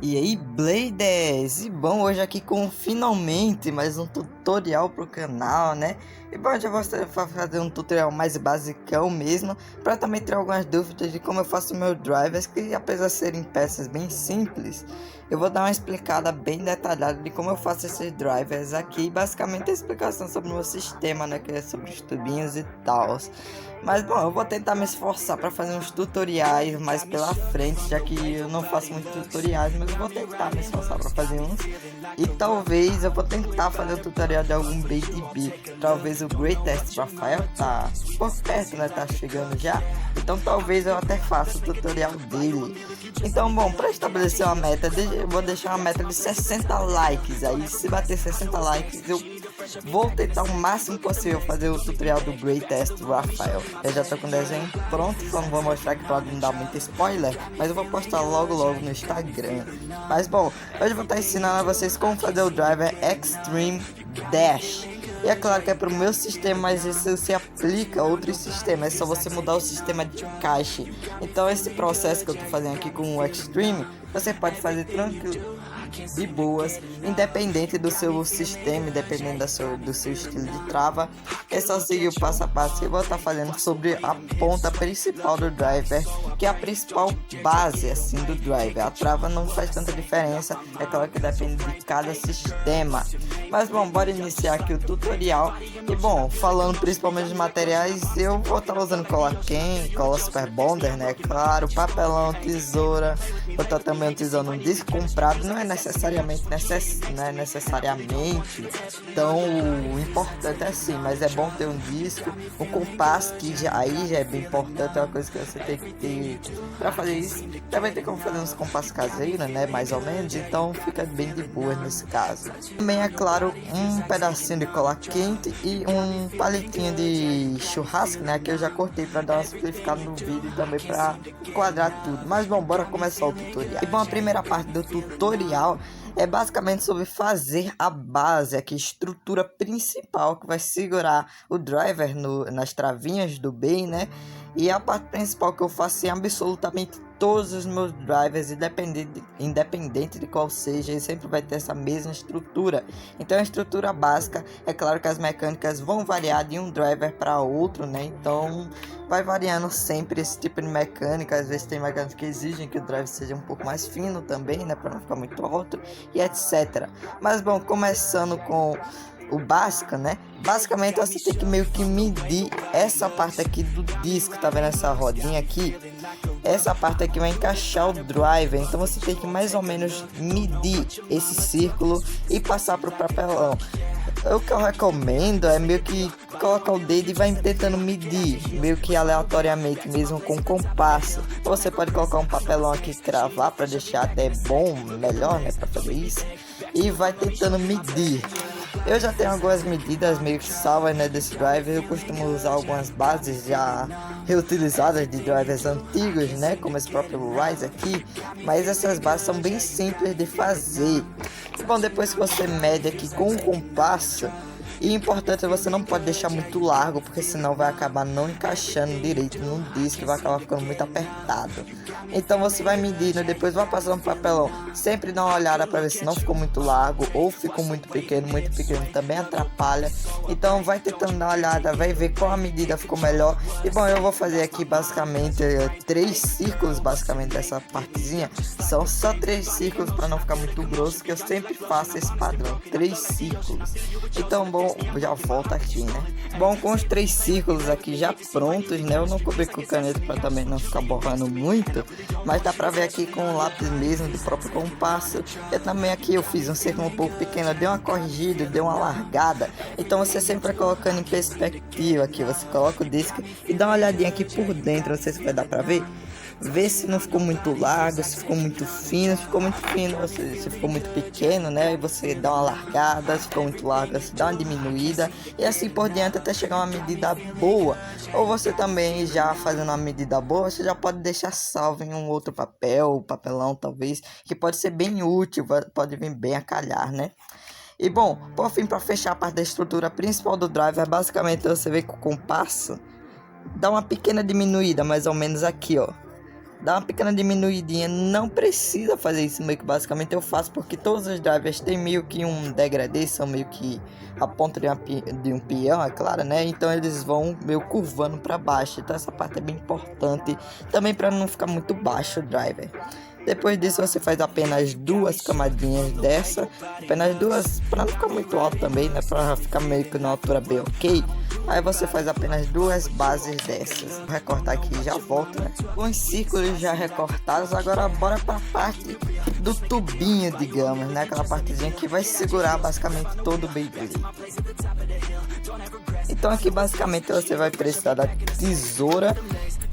E aí, Bladers! E bom, hoje aqui com finalmente mais um tutorial pro canal, né? E bom, eu gostaria de fazer um tutorial mais basicão mesmo, para também ter algumas dúvidas de como eu faço meus drivers, que apesar de serem peças bem simples, eu vou dar uma explicada bem detalhada de como eu faço esses drivers aqui, basicamente a explicação sobre o meu sistema, né, que é sobre os tubinhos e tal. Mas bom, eu vou tentar me esforçar para fazer uns tutoriais mais pela frente, já que eu não faço muitos tutoriais, mas eu vou tentar me esforçar para fazer uns. E talvez eu vou tentar fazer o tutorial de algum BTB. Talvez o Greatest Rafael tá por perto, né? Tá chegando já. Então talvez eu até faça o tutorial dele. Então bom, para estabelecer uma meta, eu vou deixar uma meta de 60 likes. Aí se bater 60 likes, eu vou tentar o máximo possível fazer o tutorial do Greatest Rafael. Eu já tô com o desenho pronto, só não vou mostrar aqui pra não dar muito spoiler, mas eu vou postar logo no Instagram. Mas bom, hoje eu vou estar ensinando a vocês como fazer o driver Extreme Dash. E é claro que é pro meu sistema, mas isso se aplica a outros sistemas, é só você mudar o sistema de caixa. Então esse processo que eu tô fazendo aqui com o Extreme, você pode fazer tranquilo, de boas, independente do seu sistema, independente do seu estilo de trava. É só seguir o passo a passo que eu vou estar fazendo sobre a ponta principal do driver, que é a principal base assim do driver. A trava não faz tanta diferença, é claro que depende de cada sistema. Mas bom, bora iniciar aqui o tutorial. E bom, falando principalmente de materiais, eu vou estar usando cola quente, cola super bonder, né, claro, papelão, tesoura. Vou estar também utilizando um disco comprado, não é necessariamente tão importante assim, mas é bom ter um disco, um compasso, que já é bem importante, é uma coisa que você tem que ter para fazer isso. Também tem como fazer uns compassos caseiros, né, mais ou menos, então fica bem de boa nesse caso. Também é claro, um pedacinho de cola quente e um palitinho de churrasco, né, que eu já cortei para dar uma simplificada no vídeo e também para enquadrar tudo. Mas bom, bora começar o tutorial. E bom, a primeira parte do tutorial é basicamente sobre fazer a base, aqui, estrutura principal que vai segurar o driver nas travinhas do bem, né? E a parte principal que eu faço em absolutamente todos os meus drivers, independente de qual seja, ele sempre vai ter essa mesma estrutura. Então a estrutura básica, é claro que as mecânicas vão variar de um driver para outro, né? Então vai variando sempre esse tipo de mecânica. Às vezes tem mecânicas que exigem que o drive seja um pouco mais fino também, né, para não ficar muito alto e etc. Mas bom, começando com o básico, né? Basicamente você tem que meio que medir essa parte aqui do disco, tá vendo essa rodinha aqui? Essa parte aqui vai encaixar o driver, então você tem que mais ou menos medir esse círculo e passar pro papelão. O que eu recomendo é meio que colocar o dedo e vai tentando medir, meio que aleatoriamente mesmo com compasso. Você pode colocar um papelão aqui e cravar para deixar até bom, melhor, né, para fazer isso. E vai tentando medir. Eu já tenho algumas medidas meio que salvas, né, desse driver. Eu costumo usar algumas bases já reutilizadas de drivers antigos, né, como esse próprio Rise aqui. Mas essas bases são bem simples de fazer. E bom, depois que você mede aqui com o compasso, e importante é você não pode deixar muito largo, porque senão vai acabar não encaixando direito no disco e vai acabar ficando muito apertado. Então você vai medindo, depois vai passando no papelão, sempre dá uma olhada para ver se não ficou muito largo ou ficou muito pequeno também atrapalha. Então vai tentando dar uma olhada, vai ver qual a medida ficou melhor. E bom, eu vou fazer aqui basicamente 3 círculos, basicamente dessa partezinha. São só 3 círculos para não ficar muito grosso, que eu sempre faço esse padrão, 3 círculos. Então bom, já volto aqui, né? Bom, com os 3 círculos aqui já prontos, né? Eu não cobri com caneta para também não ficar borrando muito, mas dá pra ver aqui com o lápis mesmo do próprio compasso. E também aqui eu fiz um círculo um pouco pequeno, eu dei uma corrigida, dei uma largada. Então você sempre colocando em perspectiva aqui, você coloca o disco e dá uma olhadinha aqui por dentro, não sei se vai dar pra ver. Ver se não ficou muito largo, se ficou muito fino. Se ficou muito fino, se ficou muito pequeno, né? E você dá uma largada. Se ficou muito largo, você dá uma diminuída. E assim por diante até chegar a uma medida boa. Ou você também, já fazendo uma medida boa, você já pode deixar salvo em um outro papelão talvez, que pode ser bem útil, pode vir bem a calhar, né? E bom, por fim, para fechar a parte da estrutura principal do driver, basicamente você vê que o compasso dá uma pequena diminuída, mais ou menos aqui, ó. dá uma pequena diminuidinha. Não precisa fazer isso, meio que basicamente eu faço porque todos os drivers têm meio que um degradê, são meio que a ponta de um peão, é claro, né? Então eles vão meio curvando para baixo, então essa parte é bem importante também para não ficar muito baixo o driver. Depois disso você faz apenas duas camadinhas dessa, apenas duas, para não ficar muito alto também, né, para ficar meio que na altura bem ok. Aí você faz apenas duas bases dessas. Vou recortar aqui e já volto, né. Com os círculos já recortados, agora bora para a parte do tubinho, digamos, né, aquela partezinha que vai segurar basicamente todo o Beyblade. Então aqui basicamente você vai precisar da tesoura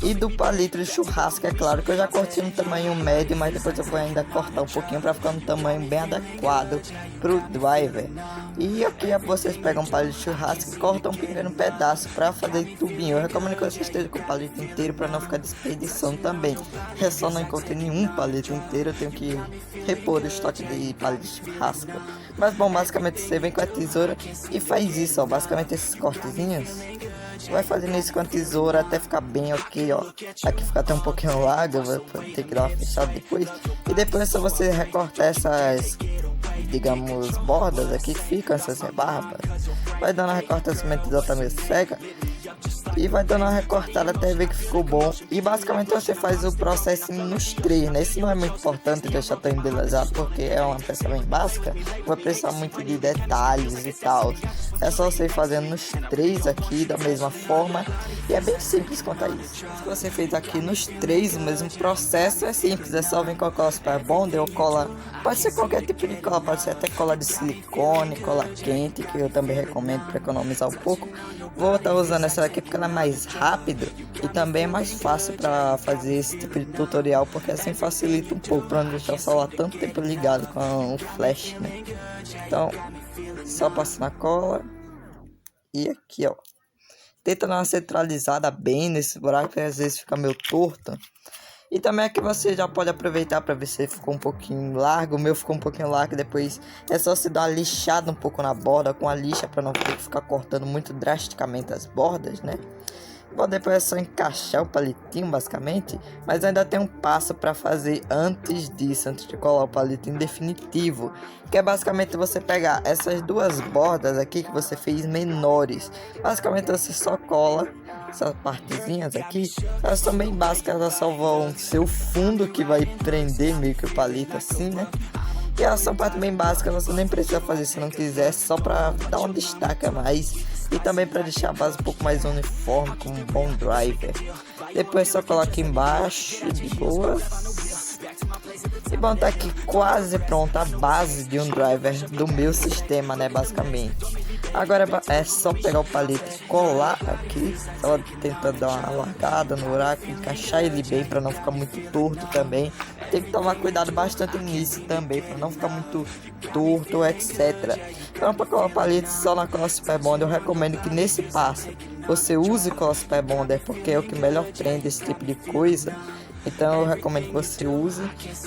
e do palito de churrasco. É claro que eu já cortei no tamanho médio, mas depois eu vou ainda cortar um pouquinho para ficar no tamanho bem adequado pro driver. E aqui vocês pegam um palito de churrasco e cortam um pequeno pedaço para fazer tubinho. Eu recomendo que vocês estejam com o palito inteiro para não ficar desperdiçando também. Eu só não encontrei nenhum palito inteiro, eu tenho que repor o estoque de palito de churrasco. Mas bom, basicamente você vem com a tesoura e faz isso, ó, basicamente esses cortezinhos. Vai fazendo isso com a tesoura até ficar bem ok, ó. Aqui fica até um pouquinho larga, vou ter que dar uma fechada depois. E depois é só você recortar essas, digamos, bordas aqui que ficam, essas rebarbas. Vai dando uma recortada, assim, a tesoura tá meio cega. E vai dando uma recortada até ver que ficou bom. E basicamente você faz o processo nos três, né? Isso não é muito importante deixar tão embelezado, porque é uma peça bem básica. Vai precisar muito de detalhes e tal. É só você ir fazendo nos três aqui da mesma forma. E é bem simples quanto a isso. Se você fez aqui nos três, o mesmo processo é simples. É só vir com a cola Super Bonder ou cola. Pode ser qualquer tipo de cola, pode ser até cola de silicone, cola quente, que eu também recomendo para economizar um pouco. Vou estar usando essa daqui porque ela é mais rápida e também é mais fácil para fazer esse tipo de tutorial, porque assim facilita um pouco para não deixar o celular tanto tempo ligado com o flash, né? Então, só passa na cola e aqui, ó. Tenta dar uma centralizada bem nesse buraco, que às vezes fica meio torto. E também aqui você já pode aproveitar para ver se ficou um pouquinho largo. O meu ficou um pouquinho largo. Depois é só se dar uma lixada um pouco na borda com a lixa, para não ter que ficar cortando muito drasticamente as bordas, né? Bom, depois é só encaixar o palitinho basicamente. Mas ainda tem um passo para fazer antes disso, antes de colar o palito em definitivo, que é basicamente você pegar essas duas bordas aqui que você fez menores. Basicamente você só cola essas partezinhas aqui. Elas são bem básicas, elas só vão ser o fundo que vai prender meio que o palito assim, né? E elas são parte bem básicas, você nem precisa fazer se não quiser, só para dar um destaque a mais. E também para deixar a base um pouco mais uniforme, com um bom driver. Depois só coloca embaixo, de boa. E bom, tá aqui quase pronta a base de um driver do meu sistema, né, basicamente. Agora é só pegar o palito e colar aqui, só tentando dar uma largada no buraco, encaixar ele bem para não ficar muito torto também. Tem que tomar cuidado bastante nisso também, para não ficar muito torto, etc. Então, para colar o palito só na cola Super Bonder, eu recomendo que nesse passo você use cola Super Bonder, porque é o que melhor prende esse tipo de coisa. Então eu recomendo que você use.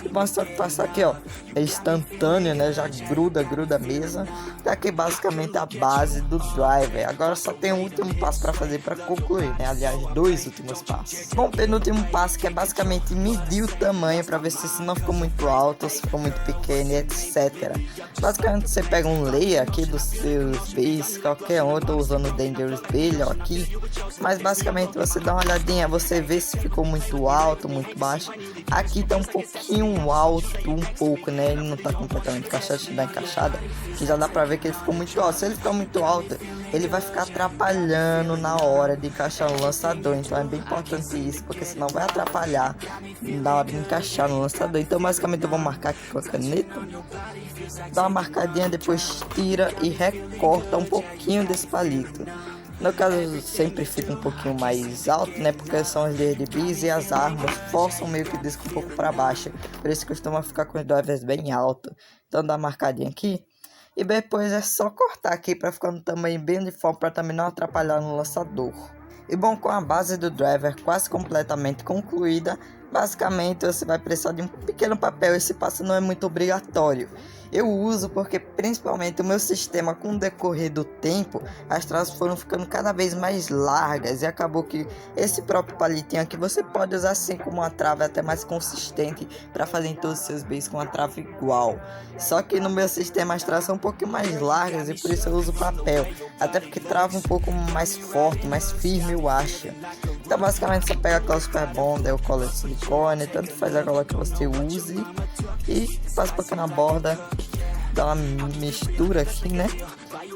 E basta passar aqui, ó, é instantâneo, né? Já gruda a mesa. Tá aqui basicamente a base do driver. Agora só tem um último passo para fazer para concluir, né? Aliás, dois últimos passos. Bom, penúltimo passo, que é basicamente medir o tamanho para ver se não ficou muito alto, se ficou muito pequeno, etc. Basicamente você pega um layer aqui dos seus base, qualquer um. Eu tô usando o Dangerous Bale aqui, mas basicamente você dá uma olhadinha, você vê se ficou muito alto, muito baixo. Aqui tá um pouquinho alto, um pouco, né? Ele não tá completamente encaixado, deixa eu dar encaixada, que já dá pra ver que ele ficou muito alto. Se ele ficar muito alto, ele vai ficar atrapalhando na hora de encaixar no lançador. Então é bem importante isso, porque senão vai atrapalhar na hora de encaixar no lançador. Então basicamente eu vou marcar aqui com a caneta, dá uma marcadinha, depois tira e recorta um pouquinho desse palito. No caso sempre fica um pouquinho mais alto, né, porque são as layers de bis e as armas forçam meio que o disco um pouco para baixo, por isso costuma ficar com os drivers bem alto. Então dá uma marcadinha aqui e depois é só cortar aqui para ficar no tamanho bem uniforme, para também não atrapalhar no lançador. E bom, com a base do driver quase completamente concluída, Basicamente você vai precisar de um pequeno papel. Esse passo não é muito obrigatório. Eu uso porque principalmente o meu sistema, com o decorrer do tempo, as travas foram ficando cada vez mais largas e acabou que esse próprio palitinho aqui você pode usar assim como uma trava até mais consistente para fazer em todos os seus beijos com uma trava igual. Só que no meu sistema as travas são um pouquinho mais largas e por isso eu uso papel, até porque trava um pouco mais forte, mais firme eu acho. Então basicamente você pega a cola Super Bond, ou cola de silicone, tanto faz a cola que você use e passa um pouquinho na borda, dá uma mistura aqui, né?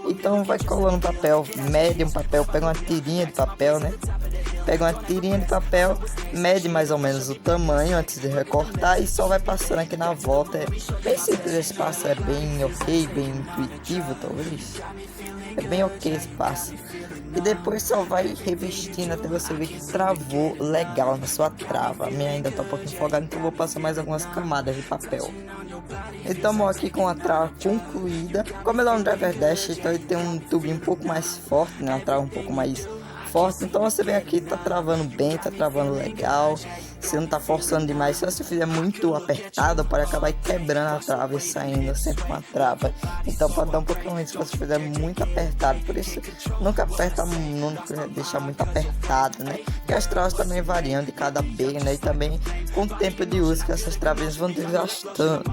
Então vai colando papel, mede um papel, pega uma tirinha de papel, né? Pega uma tirinha de papel, mede mais ou menos o tamanho antes de recortar e só vai passando aqui na volta. É bem simples esse passo, é bem ok, bem intuitivo talvez. É bem ok esse passo. E depois só vai revestindo até você ver que travou legal na sua trava. A minha ainda tá um pouquinho folgada, então eu vou passar mais algumas camadas de papel. Estamos aqui com a trava concluída. Como ela é um driver dash, então ele tem um tubinho um pouco mais forte, né? Uma trava um pouco mais forte. Então você vem aqui, tá travando bem, tá travando legal. Você não tá forçando demais. Se você fizer muito apertado, pode acabar quebrando a trava e saindo sempre com a trava. Então pode dar um pouquinho ruim se você fizer muito apertado. Por isso, nunca aperta, nunca deixa muito apertado, né? E as travas também variam de cada B, né? E também com o tempo de uso, que essas travinhas vão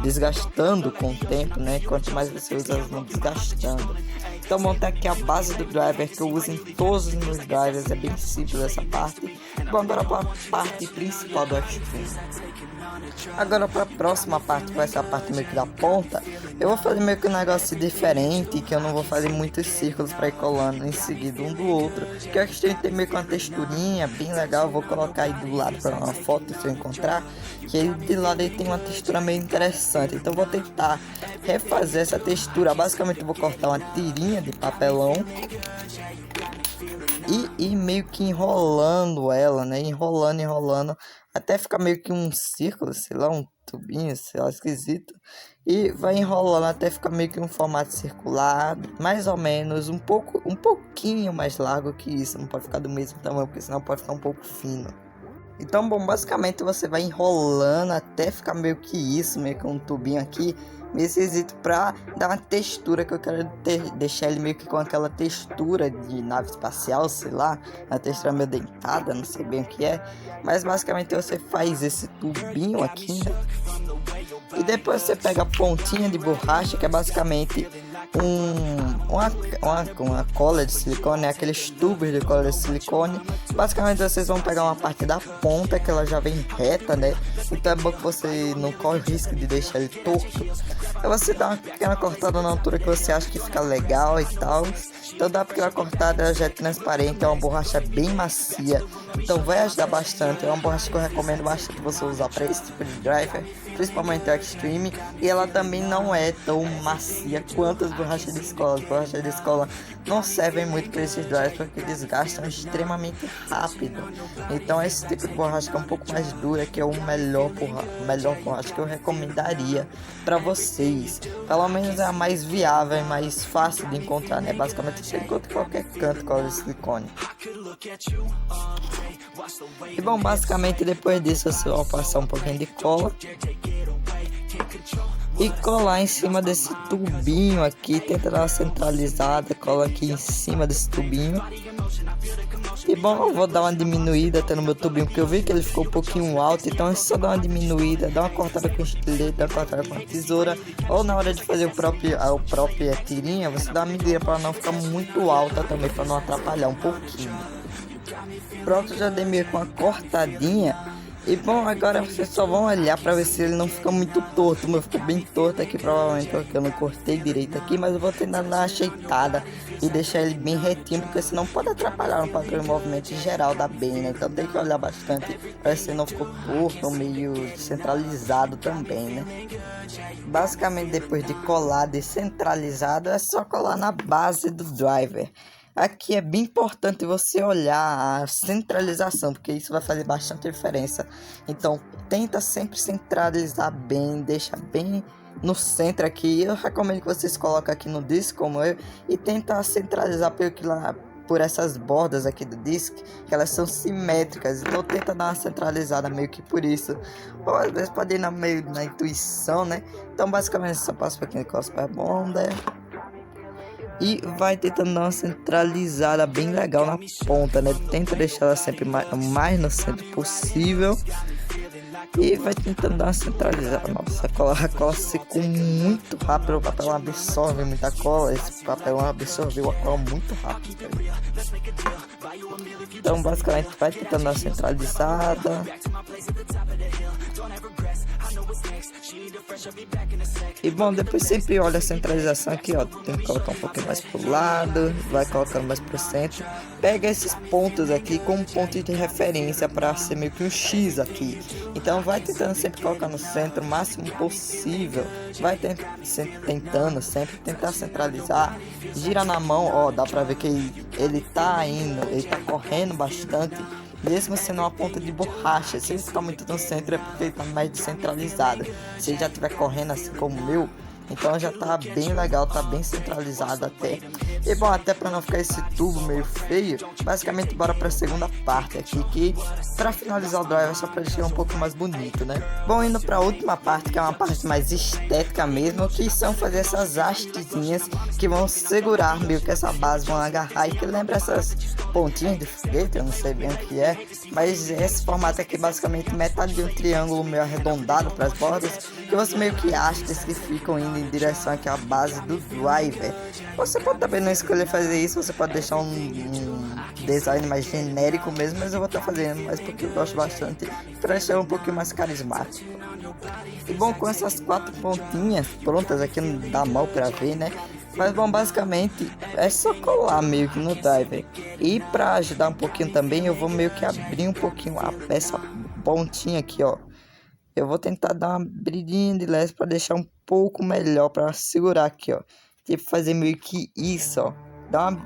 desgastando com o tempo, né? Quanto mais você usa, elas vão desgastando. Então montar aqui a base do driver que eu uso em todos os meus drivers, é bem simples essa parte. Bom, agora para a parte principal do Extreme. Agora para a próxima parte, que vai ser a parte meio que da ponta, eu vou fazer meio que um negócio diferente, que eu não vou fazer muitos círculos para ir colando em seguida um do outro, que o Extreme tem meio que uma texturinha bem legal. Eu vou colocar aí do lado para uma foto se eu encontrar, que aí de lado ele tem uma textura meio interessante. Então eu vou tentar refazer essa textura. Basicamente eu vou cortar uma tirinha de papelão e meio que enrolando ela, né? Enrolando até ficar meio que um círculo, sei lá, um tubinho, sei lá, esquisito. E vai enrolando até ficar meio que um formato circular, mais ou menos, um pouquinho mais largo que isso. Não pode ficar do mesmo tamanho, porque senão pode ficar um pouco fino. Então, bom, basicamente você vai enrolando até ficar meio que isso, meio que um tubinho aqui, meio esquisito, pra dar uma textura que eu quero deixar ele meio que com aquela textura de nave espacial, sei lá, uma textura meio dentada, não sei bem o que é, mas basicamente você faz esse tubinho aqui, né? E depois você pega a pontinha de borracha, que é basicamente uma cola de silicone, né? Aqueles tubos de cola de silicone. Basicamente vocês vão pegar uma parte da ponta que ela já vem reta, né? Então é bom que você não corre o risco de deixar ele torto. Então você dá uma pequena cortada na altura que você acha que fica legal e tal. Então dá uma pequena cortada, ela já é transparente, é uma borracha bem macia. Então vai ajudar bastante. É uma borracha que eu recomendo bastante você usar para esse tipo de driver, principalmente o Extreme. E ela também não é tão macia quanto as borrachas de escola. As borrachas de escola não servem muito para esses drivers porque desgastam extremamente rápido. Então esse tipo de borracha que é um pouco mais dura, que é o melhor borracha que eu recomendaria para vocês. Pelo menos é a mais viável e mais fácil de encontrar, né? Basicamente você encontra em qualquer canto com o silicone. E bom, basicamente depois disso você vai passar um pouquinho de cola e colar em cima desse tubinho aqui, tenta dar uma centralizada, cola aqui em cima desse tubinho. E bom, eu vou dar uma diminuída até no meu tubinho, porque eu vi que ele ficou um pouquinho alto, então é só dar uma diminuída, dar uma cortada com estilete, dar uma cortada com a tesoura, ou na hora de fazer a própria tirinha, você dá uma medida para não ficar muito alta também, para não atrapalhar um pouquinho. Pronto, já dei meio com uma cortadinha. E bom, agora vocês só vão olhar para ver se ele não fica muito torto. O meu ficou bem torto aqui, provavelmente porque eu não cortei direito aqui, mas eu vou tentar dar uma ajeitada e deixar ele bem retinho, porque senão pode atrapalhar no padrão de movimento geral da B, né? Então tem que olhar bastante para ver se ele não ficou torto ou meio centralizado também, né? Basicamente, depois de colar descentralizado, é só colar na base do driver. Aqui é bem importante você olhar a centralização, porque isso vai fazer bastante diferença. Então tenta sempre centralizar bem, deixa bem no centro aqui. Eu recomendo que vocês coloquem aqui no disco como eu, e tenta centralizar por essas bordas aqui do disco, que elas são simétricas, então tenta dar uma centralizada meio que por isso, ou às vezes pode ir meio na intuição, né? Então basicamente só passa um pouquinho de cola Super Bonder e vai tentando dar uma centralizada bem legal na ponta, né? Tenta deixar ela sempre mais no centro possível. E vai tentando dar uma centralizada. Nossa, a cola secou muito rápido. O papelão absorve muita cola. Esse papelão absorveu a cola muito rápido, cara. Então basicamente vai tentando dar uma centralizada. E bom, depois sempre olha a centralização aqui, ó. Tem que colocar um pouquinho mais pro lado, vai colocando mais pro centro. Pega esses pontos aqui como ponto de referência para ser meio que um X aqui. Então vai tentando sempre colocar no centro o máximo possível. Vai tentando sempre tentar centralizar. Gira na mão, ó, dá pra ver que ele tá indo, ele tá correndo bastante. Mesmo sendo uma ponta de borracha, se ele ficar muito no centro é porque ele tá mais descentralizado. Se ele já estiver correndo assim como o meu, então já tá bem legal, tá bem centralizado até. E bom, até para não ficar esse tubo meio feio, basicamente bora para a segunda parte aqui, que para finalizar o drive é só para deixar um pouco mais bonito, né? Bom, indo para a última parte, que é uma parte mais estética mesmo, que são fazer essas hastezinhas que vão segurar meio que essa base, vão agarrar, e que lembra essas pontinhas de foguete, eu não sei bem o que é, mas esse formato aqui basicamente metade de um triângulo meio arredondado para as bordas, que você meio que hastes que ficam indo em direção aqui à base do driver. Você pode também não escolher fazer isso, você pode deixar um design mais genérico mesmo, mas eu vou estar fazendo mais porque eu gosto bastante, para deixar um pouquinho mais carismático. E bom, com essas 4 pontinhas prontas aqui, não dá mal para ver, né? Mas bom, basicamente é só colar meio que no driver. E para ajudar um pouquinho também, eu vou meio que abrir um pouquinho essa pontinha aqui, ó. Eu vou tentar dar uma abridinha de leve para deixar um pouco melhor, para segurar aqui, ó. Tipo, fazer meio que isso, ó. Dar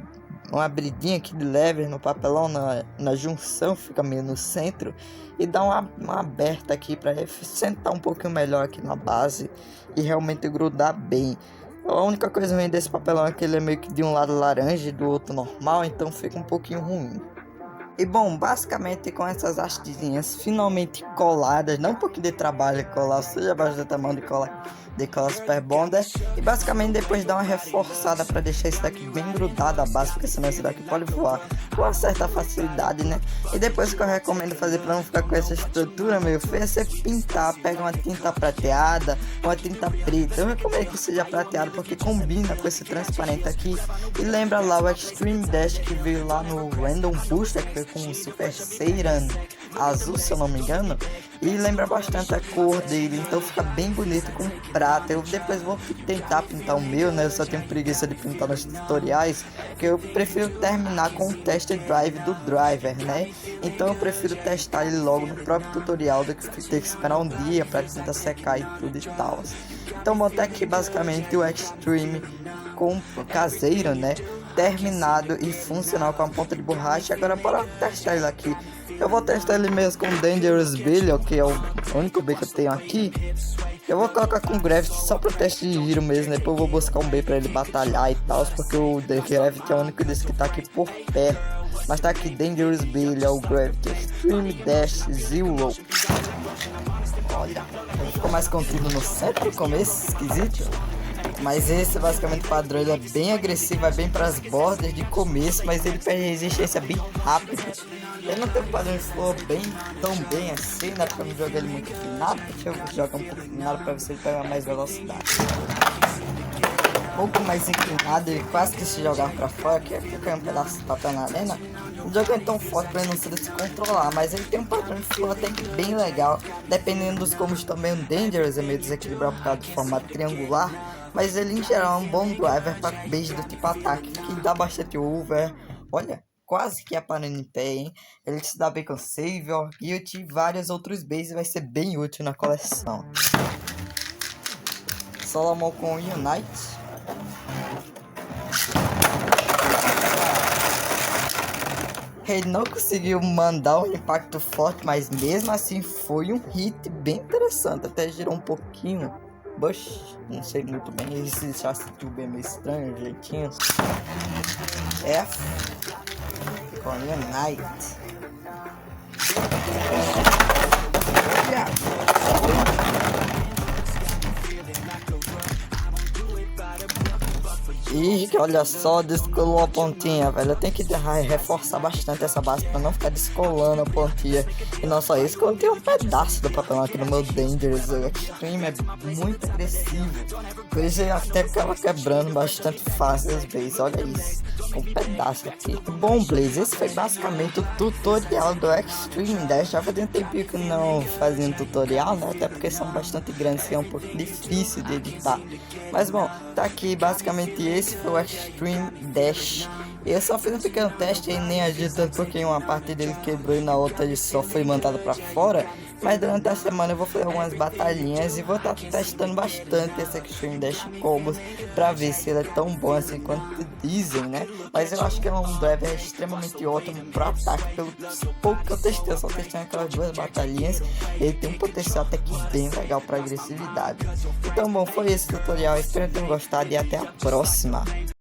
uma abridinha aqui de leve no papelão, na junção, fica meio no centro. E dar uma aberta aqui para sentar um pouquinho melhor aqui na base e realmente grudar bem. A única coisa ruim desse papelão é que ele é meio que de um lado laranja e do outro normal, então fica um pouquinho ruim. E bom, basicamente com essas hastezinhas finalmente coladas, não um pouquinho de trabalho colar, seja bastante a mão de cola Super Bonder. E basicamente depois dá uma reforçada para deixar isso daqui bem grudado a base, porque senão esse daqui pode voar com uma certa facilidade, né? E depois que eu recomendo fazer para não ficar com essa estrutura meio feia, você pintar, pega uma tinta prateada, uma tinta preta. Eu recomendo que seja prateado porque combina com esse transparente aqui. E lembra lá o Extreme Dash que veio lá no Random Booster, que veio com o Super Saiyan azul, se eu não me engano, e lembra bastante a cor dele, então fica bem bonito com prata. Eu depois vou tentar pintar o meu, né? Eu só tenho preguiça de pintar nos tutoriais, porque eu prefiro terminar com o test drive do driver, né? Então eu prefiro testar ele logo no próprio tutorial do que ter que esperar um dia para tentar secar e tudo e tal. Então vou ter aqui basicamente o Extreme com caseiro, né? Terminado e funcional com a ponta de borracha. Agora bora testar ele aqui. Eu vou testar ele mesmo com Dangerous Billy, que é o único B que eu tenho aqui. Eu vou colocar com Gravity só pro teste de giro mesmo. Depois eu vou buscar um B pra ele batalhar e tal, porque o Gravity é o único desse que tá aqui por perto. Mas tá aqui Dangerous Billy, é o Gravity Extreme Dash Zero. Olha, ele ficou mais contido no centro no começo, esquisito. Mas esse basicamente padrão, ele é bem agressivo, vai bem para as bordas de começo, mas ele perde resistência bem rápido. Ele não tem um padrão de flow tão bem assim, né? Porque eu não jogo ele muito finado, deixa eu jogar um pouco finado para ver se ele pega mais velocidade. Um pouco mais inclinado, ele quase que se jogar para fora, que fica um pedaço de papel na arena. O jogo é tão forte para ele não se controlar, mas ele tem um padrão de flow até bem legal. Dependendo dos combos também, o Dangerous é meio desequilibrado por causa do formato triangular. Mas ele em geral é um bom driver para base do tipo ataque, que dá bastante over. Olha, quase que aparando em pé, hein? Ele se dá bem com Savior, Guilt e vários outros bases, vai ser bem útil na coleção. Solomon com Unite. Ele não conseguiu mandar um impacto forte, mas mesmo assim foi um hit bem interessante, até girou um pouquinho. Bush, não sei muito bem, esse já assistiu bem meio estranho, o jeitinho. F, Korean Knight. Ih, olha só, descolou a pontinha, velho. Eu tenho que reforçar bastante essa base pra não ficar descolando a pontinha. E não só isso, que eu tenho um pedaço do papelão aqui no meu Dangerous. O Extreme é muito agressivo. Por isso eu até ficava quebrando bastante fácil as vezes. Olha isso, um pedaço aqui. Bom, Blaze, esse foi basicamente o tutorial do Extreme Dash. Já fazia um tempinho que não fazia um tutorial, né? Até porque são bastante grandes e é um pouco difícil de editar. Mas bom, tá aqui basicamente esse foi o Extreme Dash. Eu só fiz um pequeno teste e nem agitando porque uma parte dele quebrou e na outra ele só foi mandado pra fora. Mas durante a semana eu vou fazer algumas batalhinhas e vou estar testando bastante esse Extreme Dash Combos pra ver se ele é tão bom assim quanto dizem, né? Mas eu acho que é um driver extremamente ótimo pro ataque, pelo pouco que eu testei. Eu só testei aquelas duas batalhinhas. Ele tem um potencial até que bem legal pra agressividade. Então bom, foi esse tutorial, espero que tenham gostado e até a próxima.